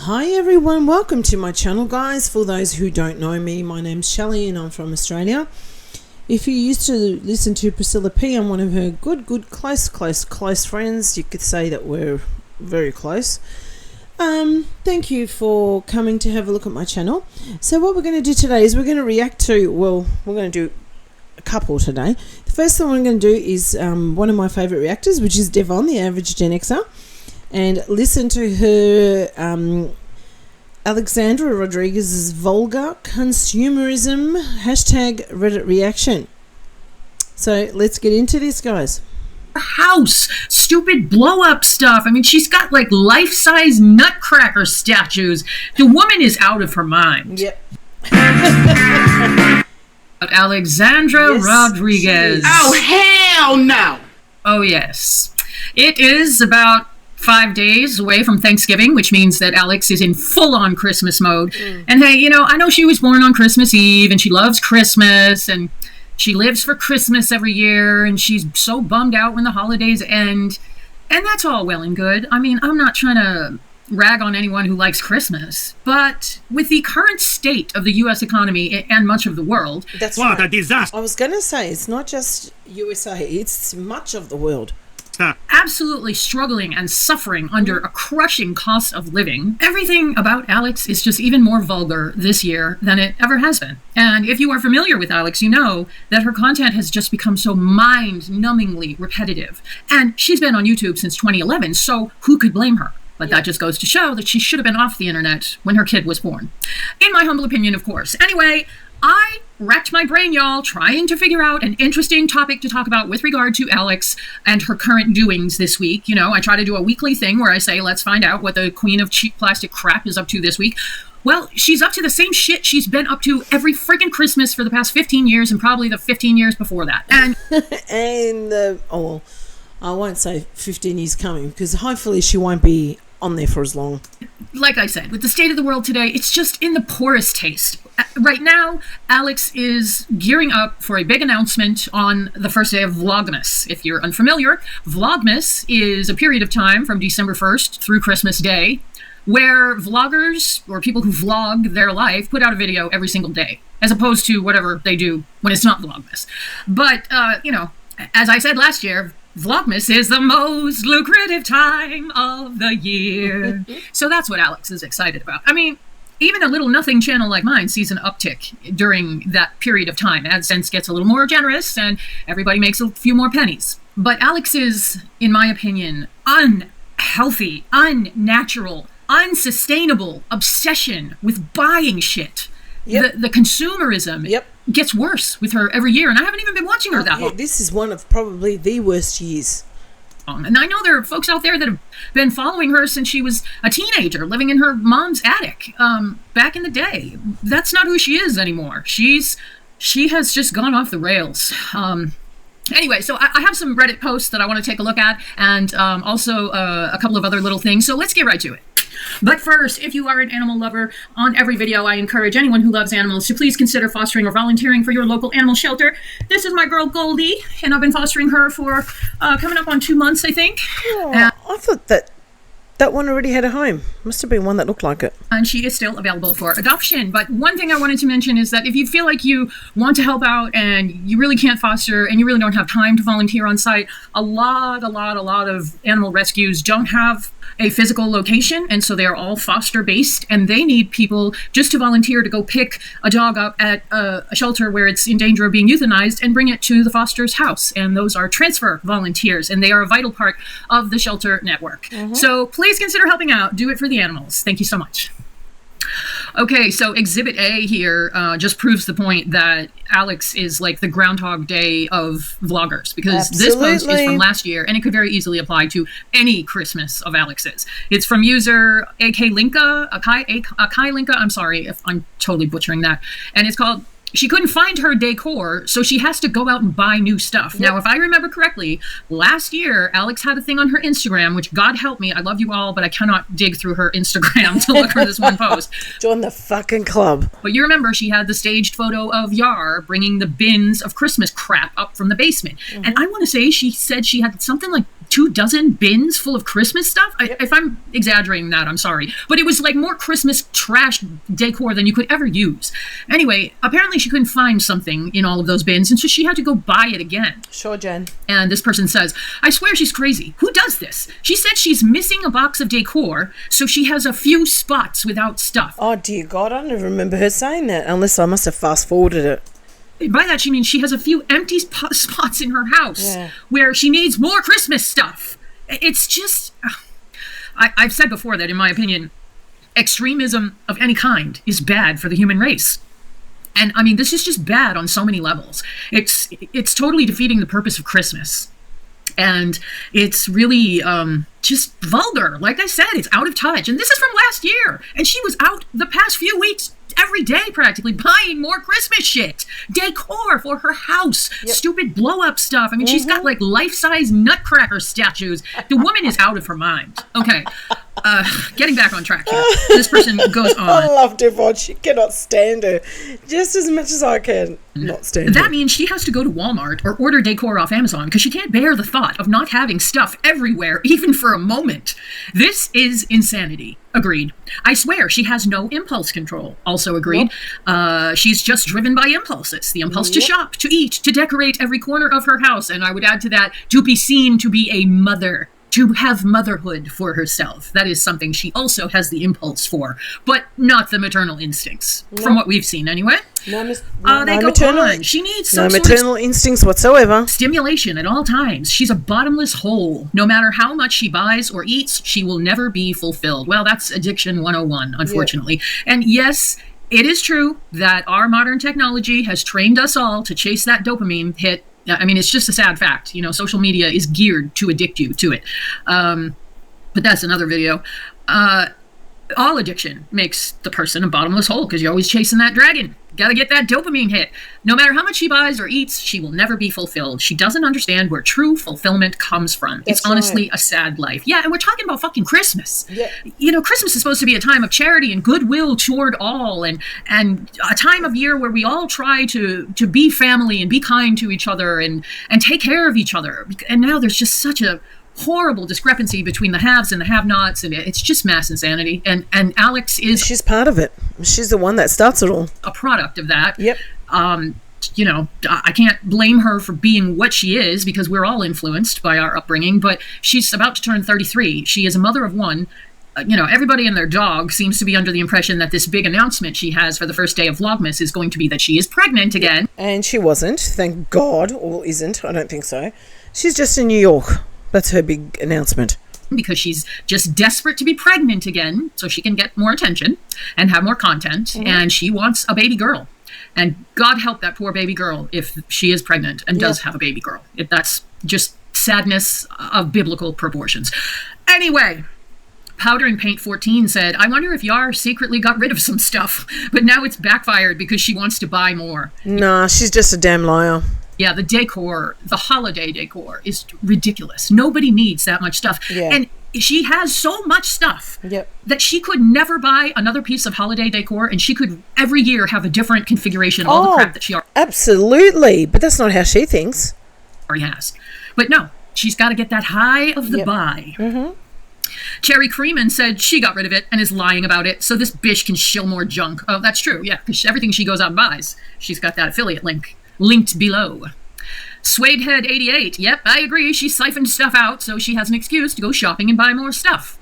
Hi everyone, welcome to my channel guys. For those who don't know me, my name's Shelley and I'm from Australia. If you used to listen to Priscilla P, I'm one of her good, close friends. You could say that we're very close. Thank you for coming to have a look at my channel. So what we're going to do today is we're going to react to, well, we're going to do a couple today. The first thing we're going to do is one of my favourite reactors, which is Devon, the average Gen Xer. And listen to her Alexandra Rodriguez's Vulgar Consumerism hashtag Reddit reaction. So let's get into this, guys. House, stupid blow-up stuff. I mean, she's got like life-size nutcracker statues. The woman is out of her mind. Yep. Alexandra Rodriguez. Oh, hell no. Oh, yes. It is about 5 days away from Thanksgiving, which means that Alex is in full-on Christmas mode. And hey, you know, I know she was born on Christmas Eve and she loves Christmas and she lives for Christmas every year and she's so bummed out when the holidays end. And that's all well and good. I mean, I'm not trying to rag on anyone who likes Christmas, but with the current state of the U.S. economy and much of the world... That's what right. a disaster. I was going to say, it's not just USA, it's much of the world. Absolutely struggling and suffering under a crushing cost of living. Everything about Alex is just even more vulgar this year than it ever has been. And if you are familiar with Alex, you know that her content has just become so mind-numbingly repetitive. And she's been on YouTube since 2011, so who could blame her? But that just goes to show that she should have been off the internet when her kid was born. In my humble opinion, of course. Anyway, I racked my brain, y'all, trying to figure out an interesting topic to talk about with regard to Alex and her current doings this week. You know, I try to do a weekly thing where I say, let's find out what the queen of cheap plastic crap is up to this week. Well, she's up to the same shit she's been up to every freaking Christmas for the past 15 years and probably the 15 years before that. And well, I won't say 15 years coming because hopefully she won't be on there for as long. Like I said, with the state of the world today, it's just in the poorest taste. Right now, Alex is gearing up for a big announcement on the first day of Vlogmas. If you're unfamiliar, Vlogmas is a period of time from December 1st through Christmas Day where vloggers, or people who vlog their life, put out a video every single day, as opposed to whatever they do when it's not Vlogmas. But, you know, as I said last year, Vlogmas is the most lucrative time of the year. So that's what Alex is excited about. I mean, even a little nothing channel like mine sees an uptick during that period of time. AdSense gets a little more generous and everybody makes a few more pennies. But Alex's, in my opinion, unhealthy, unnatural, unsustainable obsession with buying shit, the consumerism, gets worse with her every year. And I haven't even been watching her that long. This is one of probably the worst years. And I know there are folks out there that have been following her since she was a teenager, living in her mom's attic back in the day. That's not who she is anymore. She has just gone off the rails. Anyway, so I have some Reddit posts that I want to take a look at, and also a couple of other little things. So let's get right to it. But first, if you are an animal lover, on every video I encourage anyone who loves animals to please consider fostering or volunteering for your local animal shelter. This is my girl Goldie, and I've been fostering her for coming up on 2 months, I think. Oh, I thought that one already had a home. Must have been one that looked like it. And she is still available for adoption. But one thing I wanted to mention is that if you feel like you want to help out and you really can't foster and you really don't have time to volunteer on site, a lot of animal rescues don't have a physical location, and so they're all foster based, and they need people just to volunteer to go pick a dog up at a shelter where it's in danger of being euthanized and bring it to the foster's house. And those are transfer volunteers, and they are a vital part of the shelter network. So please consider helping out. Do it for the animals. Thank you so much. Okay, so Exhibit A here just proves the point that Alex is like the Groundhog Day of vloggers, because this post is from last year and it could very easily apply to any Christmas of Alex's. It's from user Akai Linka. I'm sorry if I'm totally butchering that. And it's called She couldn't find her decor, so she has to go out and buy new stuff. Now, if I remember correctly, last year, Alex had a thing on her Instagram, which, God help me, I love you all, but I cannot dig through her Instagram to look for this one post. Join the fucking club. But you remember she had the staged photo of Yar bringing the bins of Christmas crap up from the basement. And I want to say she said she had something like 24 bins full of Christmas stuff. If I'm exaggerating that, I'm sorry. But it was like more Christmas trash decor than you could ever use. Anyway, apparently she couldn't find something in all of those bins, and so she had to go buy it again. Sure, Jen. And this person says, I swear she's crazy. Who does this? She said she's missing a box of decor, so she has a few spots without stuff. Oh, dear God, I don't remember her saying that, unless I must have fast-forwarded it. By that, she means she has a few empty spots in her house where she needs more Christmas stuff. It's just... I've said before that, in my opinion, extremism of any kind is bad for the human race. And, I mean, this is just bad on so many levels. It's totally defeating the purpose of Christmas. And it's really just vulgar. Like I said, it's out of touch. And this is from last year. And she was out the past few weeks every day practically buying more Christmas shit. Decor for her house. Stupid blow-up stuff. I mean, she's got like life-size nutcracker statues. The woman is out of her mind. Okay. Getting back on track here. This person goes on. I love DEVON. She cannot stand her just as much as I can not stand her. That means she has to go to Walmart or order decor off Amazon because she can't bear the thought of not having stuff everywhere, even for a moment. This is insanity. Agreed. I swear she has no impulse control. Also agreed. Nope. She's just driven by impulses. The impulse to shop, to eat, to decorate every corner of her house. And I would add to that, to be seen to be a mother. To have motherhood for herself. That is something she also has the impulse for, but not the maternal instincts, from what we've seen anyway. No maternal. On. She needs some maternal instincts whatsoever. Stimulation at all times. She's a bottomless hole. No matter how much she buys or eats, she will never be fulfilled. Well, that's addiction 101, unfortunately. And yes, it is true that our modern technology has trained us all to chase that dopamine hit. I mean, it's just a sad fact. You know, social media is geared to addict you to it. But that's another video. All addiction makes the person a bottomless hole because you're always chasing that dragon. Got to get that dopamine hit. No matter how much she buys or eats, she will never be fulfilled. She doesn't understand where true fulfillment comes from. It's honestly a sad life. Yeah, and we're talking about fucking Christmas. Yeah. You know, Christmas is supposed to be a time of charity and goodwill toward all, and a time of year where we all try to be family and be kind to each other and take care of each other. And now there's just such a horrible discrepancy between the haves and the have-nots, and it's just mass insanity. And Alex is... She's part of it. She's the one that starts it all. A product of that. Yep. You know, I can't blame her for being what she is because we're all influenced by our upbringing, but she's about to turn 33. She is a mother of one. You know, everybody and their dog seems to be under the impression that this big announcement she has for the first day of Vlogmas is going to be that she is pregnant again. And she wasn't, thank God, or isn't, I don't think so. She's just in New York. That's her big announcement. Because she's just desperate to be pregnant again so she can get more attention and have more content. And she wants a baby girl. And God help that poor baby girl if she is pregnant and does have a baby girl. That's just sadness of biblical proportions. Anyway, Powdering Paint 14 said, I wonder if Yar secretly got rid of some stuff, but now it's backfired because she wants to buy more. Nah, she's just a damn liar. Yeah, the decor, the holiday decor is ridiculous. Nobody needs that much stuff. Yeah. And she has so much stuff that she could never buy another piece of holiday decor, and she could every year have a different configuration of all the crap that she already absolutely. But that's not how she thinks. Has. But no, she's got to get that high of the buy. Cherry Creeman said she got rid of it and is lying about it, so this bitch can shill more junk. Oh, that's true, yeah, because everything she goes out and buys, she's got that affiliate link linked below. Swadehead88, yep, I agree, she siphoned stuff out, so she has an excuse to go shopping and buy more stuff.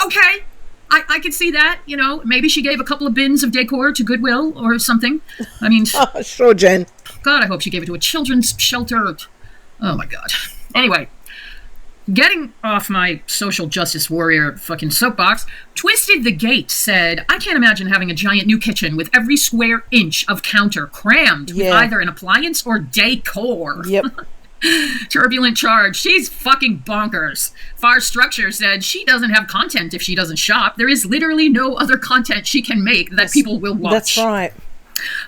Okay, I could see that, you know, maybe she gave a couple of bins of decor to Goodwill or something. I mean... Sure, Jen. God, I hope she gave it to a children's shelter. Oh my God. Anyway, getting off my social justice warrior fucking soapbox, Twisted the Gate said, I can't imagine having a giant new kitchen with every square inch of counter crammed with either an appliance or decor. Yep. Turbulent Charge, she's fucking bonkers. Far Structure said she doesn't have content if she doesn't shop. There is literally no other content she can make that people will watch. That's right.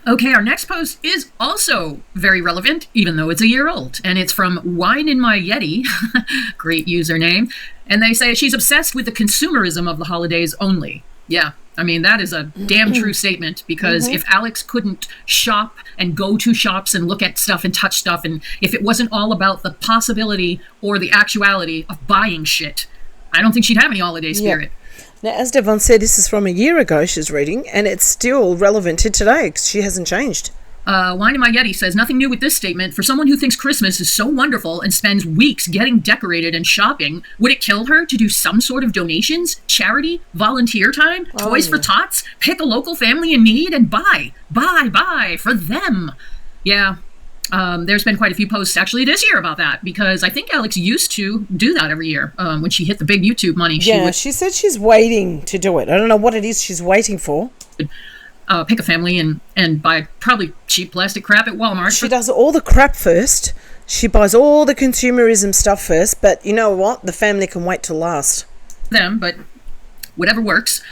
Okay, our next post is also very relevant, even though it's a year old. And it's from Wine in My Yeti. Great username. And they say she's obsessed with the consumerism of the holidays only. Yeah, I mean, that is a damn true statement, because if Alex couldn't shop and go to shops and look at stuff and touch stuff, and if it wasn't all about the possibility or the actuality of buying shit, I don't think she'd have any holiday spirit. Now, as Devon said, this is from a year ago she's reading, and it's still relevant to today because she hasn't changed. Wine in My Yeti says, nothing new with this statement. For someone who thinks Christmas is so wonderful and spends weeks getting decorated and shopping, would it kill her to do some sort of donations, charity, volunteer time, toys for tots, pick a local family in need, and buy for them? Yeah, there's been quite a few posts actually this year about that, because I think Alex used to do that every year when she hit the big YouTube money. She said she's waiting to do it. I don't know what it is she's waiting for. Pick a family and buy probably cheap plastic crap at Walmart. She does all the crap first. She buys all the consumerism stuff first, but you know what? The family can wait till last. Them, but whatever works.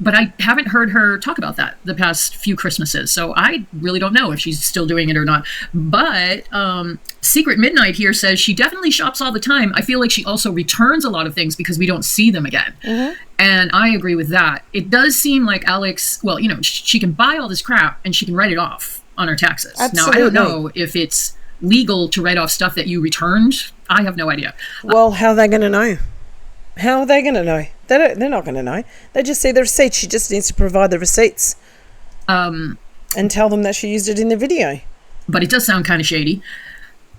But I haven't heard her talk about that the past few Christmases, so I really don't know if she's still doing it or not. But Secret Midnight here says she definitely shops all the time. I feel like she also returns a lot of things because we don't see them again. And I agree with that. It does seem like Alex, well, you know, she can buy all this crap and she can write it off on her taxes. Absolutely. Now, I don't know if it's legal to write off stuff that you returned. I have no idea. Well, how are they going to know? How are they going to know? They're not going to know. They just see the receipts. She just needs to provide the receipts and tell them that she used it in the video. But it does sound kind of shady.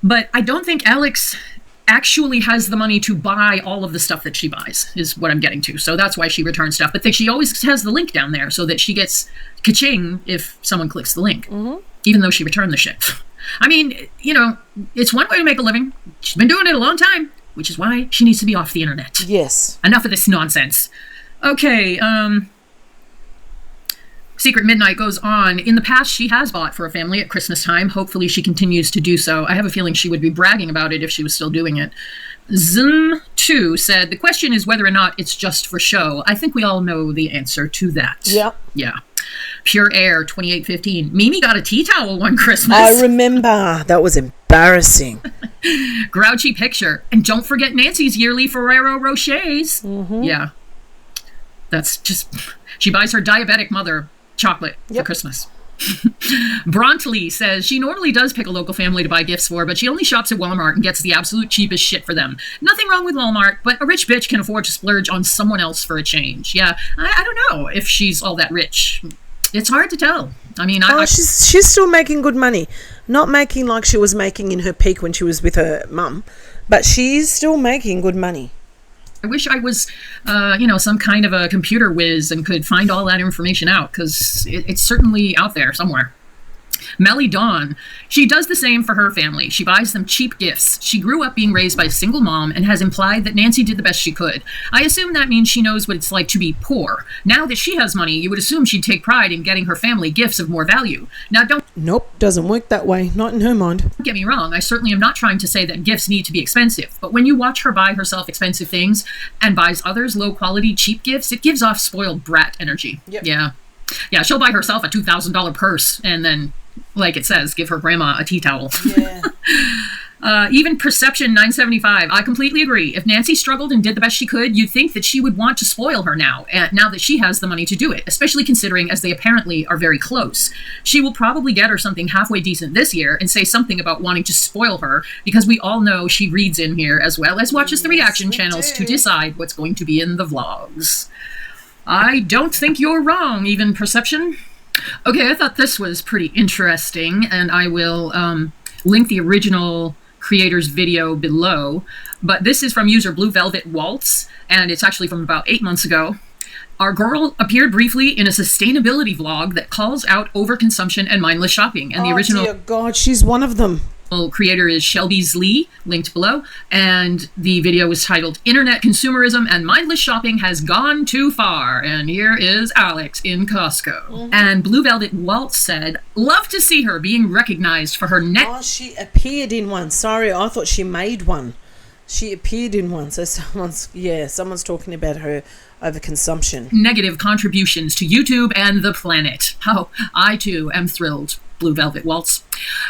But I don't think Alex actually has the money to buy all of the stuff that she buys, is what I'm getting to. So that's why she returns stuff. But she always has the link down there so that she gets ka-ching if someone clicks the link, even though she returned the shit. I mean, you know, it's one way to make a living. She's been doing it a long time, which is why she needs to be off the internet. Yes. Enough of this nonsense. Okay, Secret Midnight goes on. In the past, she has bought for a family at Christmas time. Hopefully she continues to do so. I have a feeling she would be bragging about it if she was still doing it. Zim2 said, the question is whether or not it's just for show. I think we all know the answer to that. Yep. Yeah. Pure Air 2815. Mimi got a tea towel one Christmas. I remember. That was embarrassing. Grouchy Picture. And don't forget Nancy's yearly Ferrero Rochers. Yeah. That's just... She buys her diabetic mother chocolate for Christmas. Brontley says she normally does pick a local family to buy gifts for, but she only shops at Walmart and gets the absolute cheapest shit for them. Nothing wrong with Walmart, but a rich bitch can afford to splurge on someone else for a change. Yeah, I don't know if she's all that rich. It's hard to tell. I mean, she's still making good money. Not making like she was making in her peak when she was with her mum, but she's still making good money. I wish I was, some kind of a computer whiz and could find all that information out, because it's certainly out there somewhere. Melly Dawn, she does the same for her family. She buys them cheap gifts. She grew up being raised by a single mom and has implied that Nancy did the best she could. I assume that means she knows what it's like to be poor. Now that she has money, you would assume she'd take pride in getting her family gifts of more value. Now, Nope, doesn't work that way. Not in her mind. Don't get me wrong. I certainly am not trying to say that gifts need to be expensive. But when you watch her buy herself expensive things and buys others low-quality, cheap gifts, it gives off spoiled brat energy. Yep. Yeah, she'll buy herself a $2,000 purse and then, like it says, give her grandma a tea towel. Yeah. Even Perception 975, I completely agree. If Nancy struggled and did the best she could, you'd think that she would want to spoil her now that she has the money to do it, especially considering as they apparently are very close. She will probably get her something halfway decent this year and say something about wanting to spoil her, because we all know she reads in here as well as watches the reaction channels to decide what's going to be in the vlogs. I don't think you're wrong, Even Perception. Okay, I thought this was pretty interesting, and I will link the original creator's video below. But this is from user Blue Velvet Waltz, and it's actually from about 8 months ago. Our girl appeared briefly in a sustainability vlog that calls out overconsumption and mindless shopping. And the original... dear God, she's one of them. Creator is Shelby's Lee, linked below, and the video was titled Internet Consumerism and Mindless Shopping Has Gone Too Far. And here is Alex in Costco. And Blue Velvet Waltz said, love to see her being recognized for her net... Oh, she appeared in one. Sorry, I thought she made one. She appeared in one, so someone's talking about her overconsumption. Negative contributions to YouTube and the planet. Oh, I too am thrilled. Blue Velvet Waltz.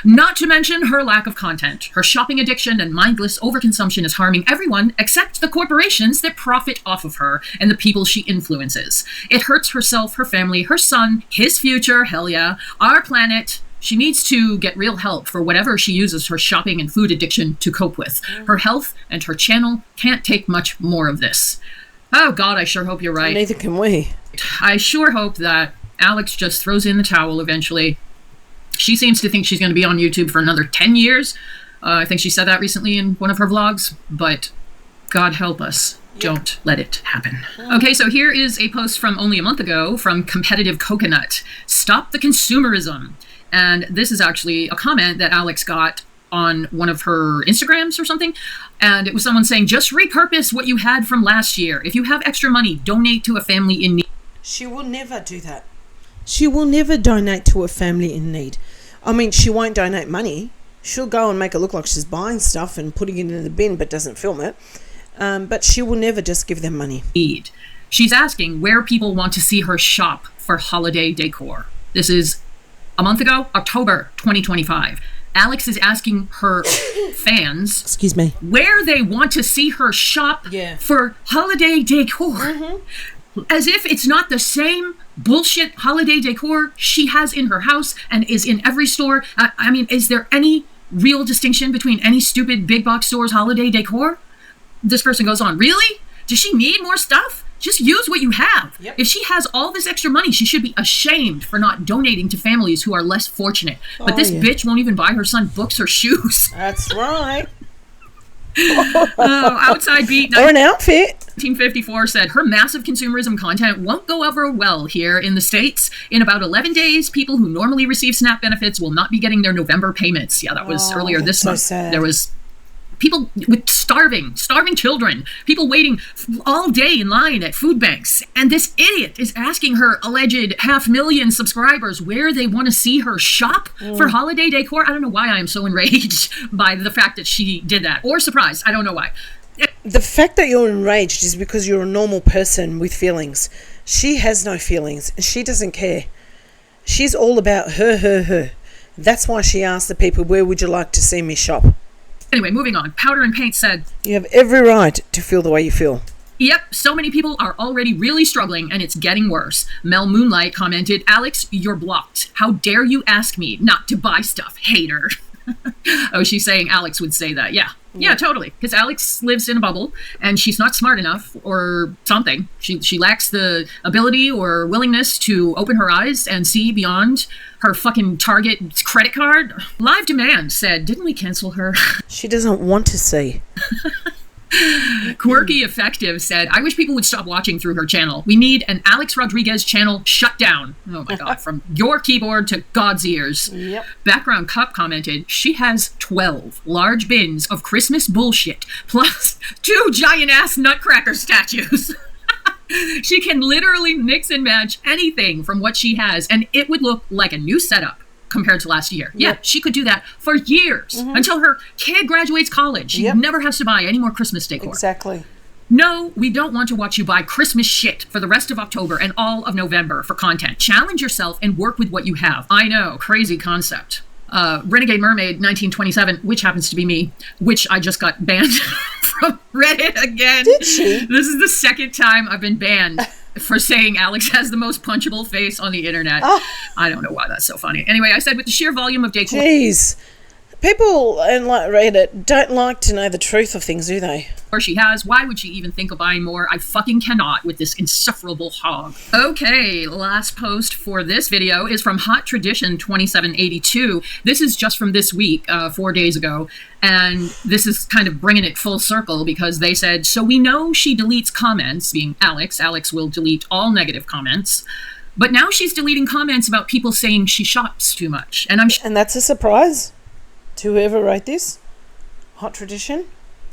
Not to mention her lack of content. Her shopping addiction and mindless overconsumption is harming everyone except the corporations that profit off of her and the people she influences. It hurts herself, her family, her son, his future, hell yeah, our planet. She needs to get real help for whatever she uses her shopping and food addiction to cope with. Her health and her channel can't take much more of this. Oh God, I sure hope you're right. Neither can we. I sure hope that Alex just throws in the towel eventually. She seems to think she's going to be on YouTube for another 10 years. I think she said that recently in one of her vlogs, but God help us. Yep. Don't let it happen. Okay, so here is a post from only a month ago from Competitive Coconut. Stop the consumerism. And this is actually a comment that Alex got on one of her Instagrams or something. And it was someone saying, just repurpose what you had from last year. If you have extra money, donate to a family in need. She will never do that. She will never donate to a family in need. I mean, she won't donate money. She'll go and make it look like she's buying stuff and putting it in the bin but doesn't film it. But she will never just give them money. She's asking where people want to see her shop for holiday decor. This is a month ago, October 2025. Alex is asking her fans, excuse me, where they want to see her shop for holiday decor. Mm-hmm. As if it's not the same bullshit holiday decor she has in her house and is in every store. I mean, is there any real distinction between any stupid big box store's holiday decor? This person goes on, really? Does she need more stuff? Just use what you have. Yep. If she has all this extra money, she should be ashamed for not donating to families who are less fortunate. But this bitch won't even buy her son books or shoes. That's right. Outside Beat or an outfit. 1954 said her massive consumerism content won't go over well here in the States. In about 11 days, people who normally receive SNAP benefits will not be getting their November payments. Yeah, that was earlier this month. Sad. There was people with starving children, people waiting all day in line at food banks. And this idiot is asking her alleged 500,000 subscribers where they want to see her shop for holiday decor. I don't know why I am so enraged by the fact that she did that, or surprised. I don't know why. The fact that you're enraged is because you're a normal person with feelings. She has no feelings and she doesn't care. She's all about her. That's why she asked the people, where would you like to see me shop? Anyway, moving on. Powder and Paint said, you have every right to feel the way you feel. Yep, so many people are already really struggling and it's getting worse. Mel Moonlight commented, Alex, you're blocked. How dare you ask me not to buy stuff, hater. Oh, she's saying Alex would say that. Yeah, totally. Because Alex lives in a bubble and she's not smart enough or something. She lacks the ability or willingness to open her eyes and see beyond her fucking Target credit card. Live Demand said, didn't we cancel her? She doesn't want to see. Quirky Effective said, I wish people would stop watching through her channel. We need an Alex Rodriguez channel shut down. Oh my God, from your keyboard to God's ears. Yep. Background Cup commented, she has 12 large bins of Christmas bullshit, plus 2 giant-ass nutcracker statues. She can literally mix and match anything from what she has, and it would look like a new setup compared to last year. Yeah, she could do that for years until her kid graduates college. She never has to buy any more Christmas decor. Exactly. No, we don't want to watch you buy Christmas shit for the rest of October and all of November for content. Challenge yourself and work with what you have. I know, crazy concept. Renegade Mermaid 1927, which happens to be me, which I just got banned from Reddit again. Did she? This is the second time I've been banned for saying Alex has the most punchable face on the internet. I don't know why that's so funny. Anyway, I said with the sheer volume of decor... Jeez. People in Reddit don't like to know the truth of things, do they? Or she has. Why would she even think of buying more? I fucking cannot with this insufferable hog. Okay, last post for this video is from Hot Tradition 2782. This is just from this week, 4 days ago. And this is kind of bringing it full circle because they said, so we know she deletes comments, being Alex. Alex will delete all negative comments. But now she's deleting comments about people saying she shops too much. And and that's a surprise to whoever wrote this. Hot Tradition.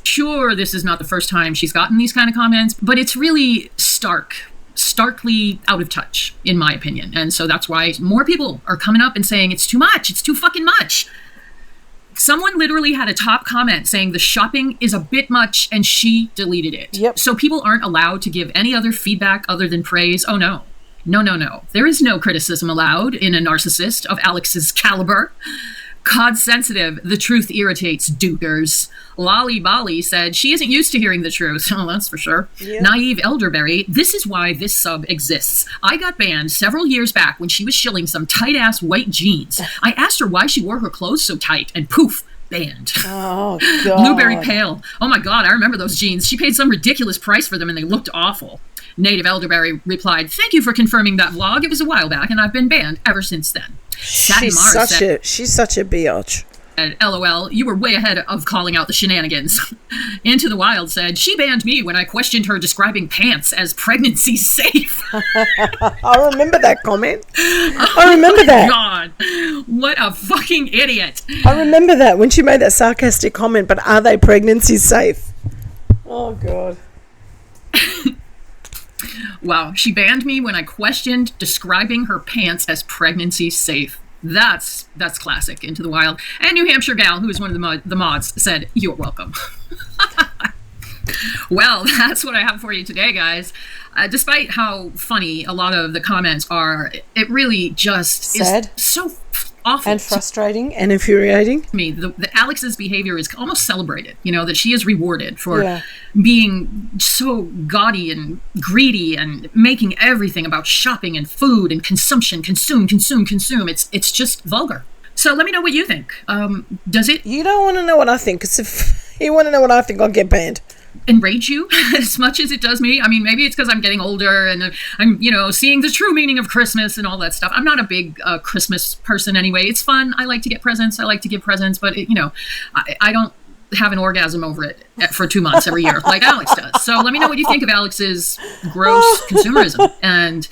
Sure, this is not the first time she's gotten these kind of comments, but it's really starkly out of touch, in my opinion. And so that's why more people are coming up and saying it's too much. It's too fucking much. Someone literally had a top comment saying the shopping is a bit much, and she deleted it. Yep. So people aren't allowed to give any other feedback other than praise. Oh, no. No. There is no criticism allowed in a narcissist of Alex's caliber. God sensitive, the truth irritates dukers. Lolly Bolly said she isn't used to hearing the truth. Oh, that's for sure. Yeah. Naive Elderberry, this is why this sub exists. I got banned several years back when she was shilling some tight-ass white jeans. I asked her why she wore her clothes so tight, and poof, banned. Oh, God. Blueberry Pale. Oh, my God, I remember those jeans. She paid some ridiculous price for them, and they looked awful. Native Elderberry replied, thank you for confirming that vlog. It was a while back, and I've been banned ever since then. She's such a biatch. LOL, you were way ahead of calling out the shenanigans. Into the Wild said, she banned me when I questioned her describing pants as pregnancy safe. I remember that comment. I remember that. God, what a fucking idiot. I remember that when she made that sarcastic comment, but are they pregnancy safe? Oh, God. Wow, she banned me when I questioned describing her pants as pregnancy safe. That's classic. Into the Wild. And New Hampshire Gal, who is one of the mods, said, you're welcome. Well, that's what I have for you today, guys. Despite how funny a lot of the comments are, it really just sad. Is so awful and frustrating and infuriating. Me, the Alex's behavior is almost celebrated. You know, that she is rewarded for being so gaudy and greedy and making everything about shopping and food and consumption. Consume. It's just vulgar. So let me know what you think. Does it? You don't want to know what I think, because if you want to know what I think, I'll get banned. Enrage you as much as it does me? I mean, maybe it's because I'm getting older and I'm, seeing the true meaning of Christmas and all that stuff. I'm not a big Christmas person anyway. It's fun. I like to get presents. I like to give presents, but I don't have an orgasm over it for 2 months every year like Alex does. So let me know what you think of Alex's gross consumerism. And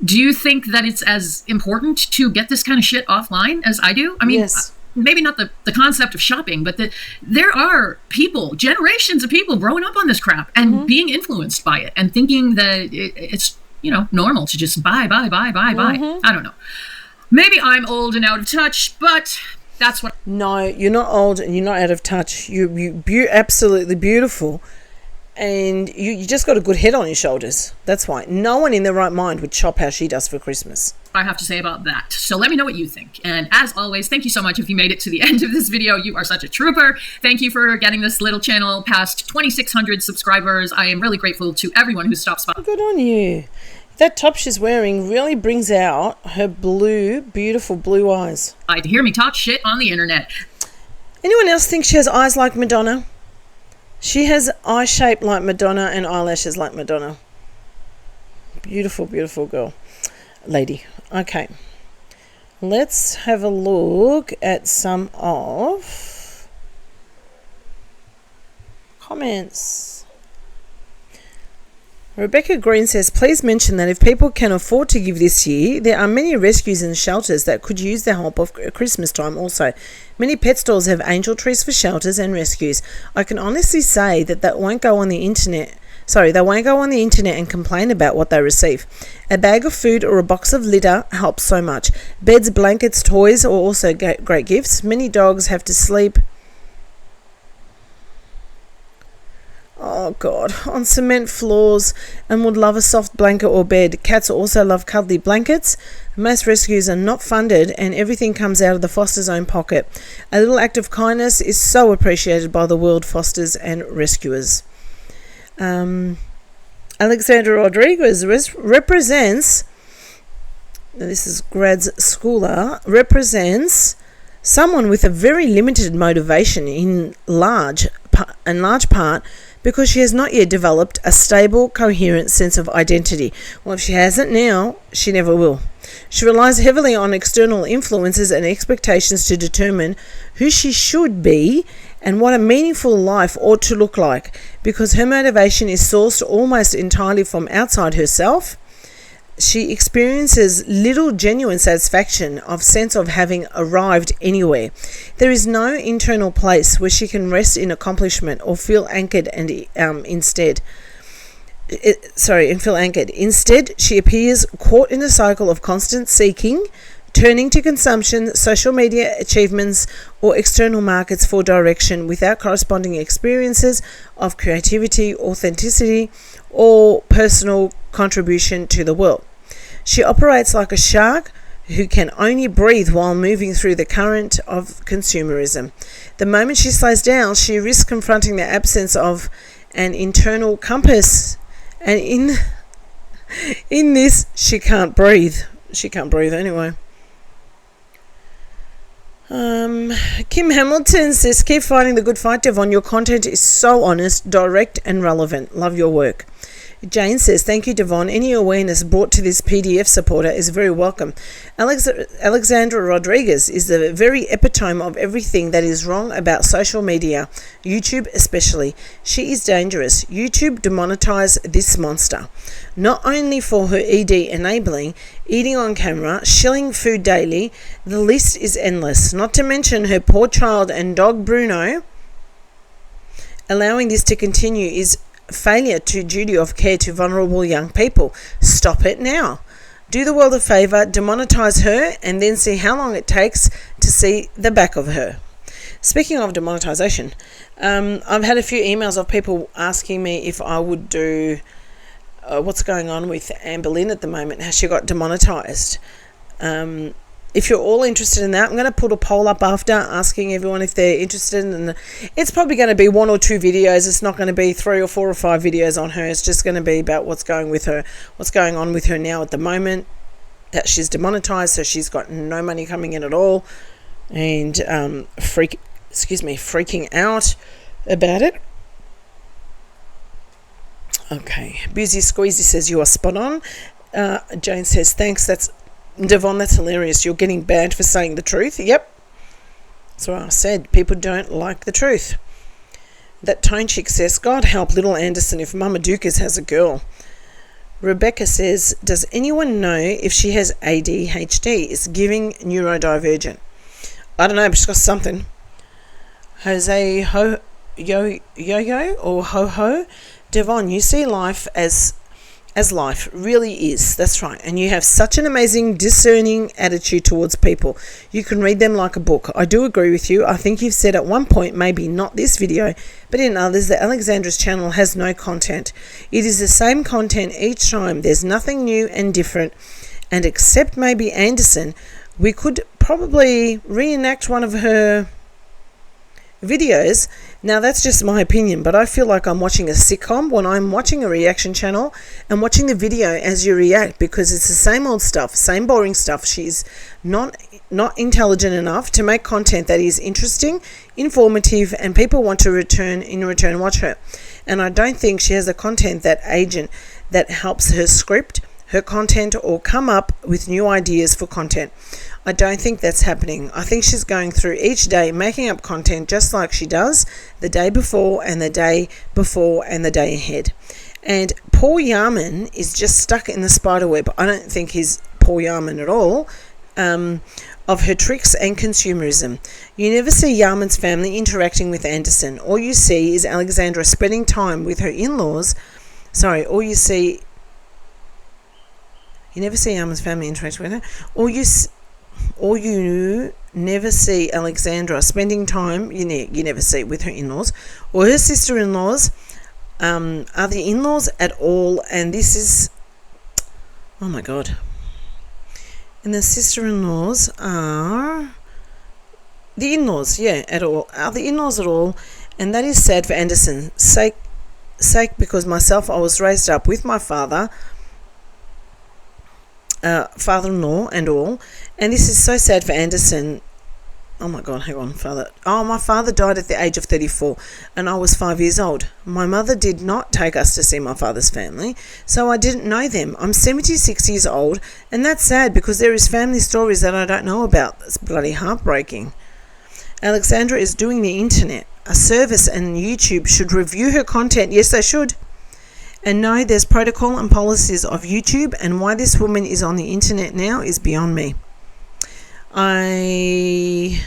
do you think that it's as important to get this kind of shit offline as I do? I mean, yes. Maybe not the concept of shopping, but there are people, generations of people growing up on this crap and being influenced by it and thinking that it's, normal to just buy. I don't know. Maybe I'm old and out of touch, but that's what... No, you're not old and you're not out of touch. You're absolutely beautiful. And you just got a good head on your shoulders. That's why. No one in their right mind would shop how she does for Christmas. I have to say about that. So let me know what you think. And as always, thank you so much if you made it to the end of this video. You are such a trooper. Thank you for getting this little channel past 2,600 subscribers. I am really grateful to everyone who stops by. Good on you. That top she's wearing really brings out her beautiful blue eyes. To hear me talk shit on the internet. Anyone else think she has eyes like Madonna? She has eye shape like Madonna and eyelashes like Madonna. Beautiful, beautiful girl. Lady. Okay. Let's have a look at some of comments. Rebecca Green says, please mention that if people can afford to give this year, there are many rescues and shelters that could use the help of Christmas time also. Many pet stores have angel trees for shelters and rescues. I can honestly say that they won't go on the internet and complain about what they receive. A bag of food or a box of litter helps so much. Beds, blankets, toys are also great gifts. Many dogs have to sleep on cement floors and would love a soft blanket or bed. Cats also love cuddly blankets. Most rescues are not funded and everything comes out of the foster's own pocket. A little act of kindness is so appreciated by the world fosters and rescuers. Alexandra Rodriguez represents, this is Grad's schooler, represents someone with a very limited motivation in large part because she has not yet developed a stable, coherent sense of identity. Well, if she hasn't now, she never will. She relies heavily on external influences and expectations to determine who she should be and what a meaningful life ought to look like. Because her motivation is sourced almost entirely from outside herself, she experiences little genuine satisfaction of sense of having arrived anywhere. There is no internal place where she can rest in accomplishment or feel anchored Instead, she appears caught in a cycle of constant seeking turning to consumption, social media achievements, or external markets for direction without corresponding experiences of creativity, authenticity, or personal contribution to the world. She operates like a shark who can only breathe while moving through the current of consumerism. The moment she slows down, she risks confronting the absence of an internal compass, and in this, she can't breathe. She can't breathe anyway. Kim Hamilton says, keep fighting the good fight, Devon. Your content is so honest, direct, and relevant. Love your work. Jane says, thank you, Devon. Any awareness brought to this PDF supporter is very welcome. Alexandra Rodriguez is the very epitome of everything that is wrong about social media, YouTube especially. She is dangerous. YouTube demonetized this monster. Not only for her ED enabling, eating on camera, shilling food daily, the list is endless. Not to mention her poor child and dog Bruno. Allowing this to continue is failure to duty of care to vulnerable young people. Stop it now. Do the world a favour, demonetize her, and then see how long it takes to see the back of her. Speaking of demonetisation, I've had a few emails of people asking me if I would do what's going on with Amber Lynn at the moment, how she got demonetised. If you're all interested in that, I'm going to put a poll up after asking everyone if they're interested. And it's probably going to be 1 or 2 videos. It's not going to be 3 or 4 or 5 videos on her. It's just going to be about what's going on with her now at the moment, that she's demonetized, so she's got no money coming in at all, and freaking out about it. Okay, Busy Squeezy says you are spot on. Jane says thanks. Devon, that's hilarious. You're getting banned for saying the truth. Yep. That's what I said. People don't like the truth. That Tone Chick says, God help little Anderson if Mama Dukas has a girl. Rebecca says, does anyone know if she has ADHD? It's giving neurodivergent. I don't know, but she's got something. Jose Yo-Yo or Ho-Ho. Devon, you see life as life really is. That's right. And you have such an amazing discerning attitude towards people. You can read them like a book. I do agree with you. I think you've said at one point, maybe not this video, but in others, that Alexandra's channel has no content. It is the same content each time. There's nothing new and different. And except maybe Anderson, we could probably reenact one of her videos. Now that's just my opinion, but I feel like I'm watching a sitcom when I'm watching a reaction channel and watching the video as you react, because it's the same old stuff, same boring stuff. She's not intelligent enough to make content that is interesting, informative, and people want to in return watch her. And I don't think she has a content that helps her script her content or come up with new ideas for content. I don't think that's happening. I think she's going through each day making up content just like she does the day before and the day before and the day ahead. And Paul Yarman is just stuck in the spider web. I don't think he's Paul Yarman at all, of her tricks and consumerism. You never see Yarman's family interacting with Anderson. All you see is Alexandra spending time with her in-laws. You never see Yarman's family interacting with her. Or you never see Alexandra spending time, you never see with her in-laws or her sister-in-laws. Are the in-laws at all? And this is, oh my God. And the sister-in-laws are the in-laws, at all. Are the in-laws at all? And that is sad for Anderson's sake, because myself, I was raised up with my father-in-law and all, and this is so sad for Anderson. Oh my God, hang on, my father died at the age of 34 and I was 5 years old. My mother did not take us to see my father's family, so I didn't know them. I'm 76 years old, and that's sad because there is family stories that I don't know about. That's bloody heartbreaking. Alexandra is doing the internet a service, and YouTube should review her content. Yes, they should. And no, there's protocol and policies of YouTube, and why this woman is on the internet now is beyond me. Hang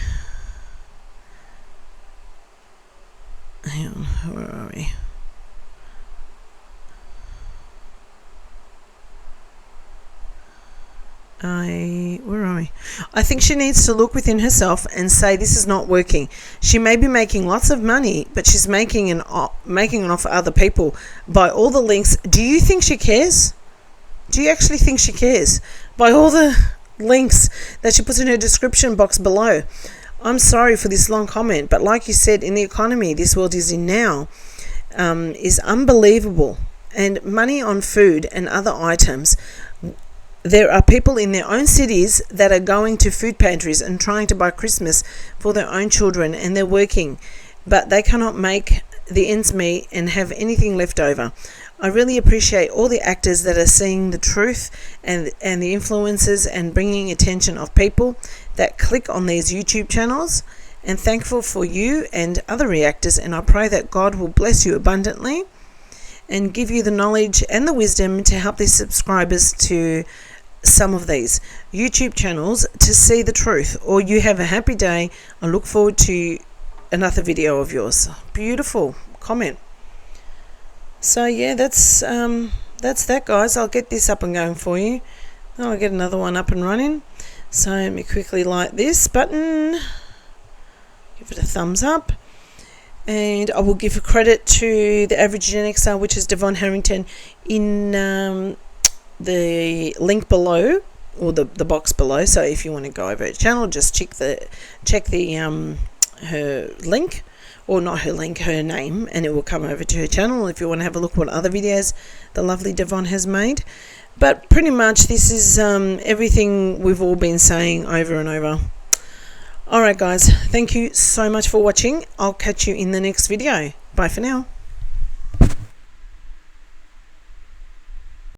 on, where are we? where are we? I think she needs to look within herself and say this is not working. She may be making lots of money, but she's making it off for other people by all the links. Do you think she cares? Do you actually think she cares? By all the links that she puts in her description box below. I'm sorry for this long comment, but like you said, in the economy this world is in now, is unbelievable. And money on food and other items, there are people in their own cities that are going to food pantries and trying to buy Christmas for their own children, and they're working, but they cannot make the ends meet and have anything left over. I really appreciate all the actors that are seeing the truth and the influencers and bringing attention of people that click on these YouTube channels, and thankful for you and other reactors, and I pray that God will bless you abundantly and give you the knowledge and the wisdom to help these subscribers to some of these YouTube channels to see the truth. Or you have a happy day. I look forward to another video of yours. Beautiful comment. So yeah, that's that, guys. I'll get this up and going for you. I'll get another one up and running. So let me quickly like this button, give it a thumbs up, and I will give a credit to the average Gen Xer, which is Devon Harrington, in the link below, or the box below. So if you want to go over her channel, just check the her link, or not her link, her name, and it will come over to her channel if you want to have a look what other videos the lovely Devon has made. But pretty much this is everything we've all been saying over and over. Alright guys, thank you so much for watching. I'll catch you in the next video. Bye for now.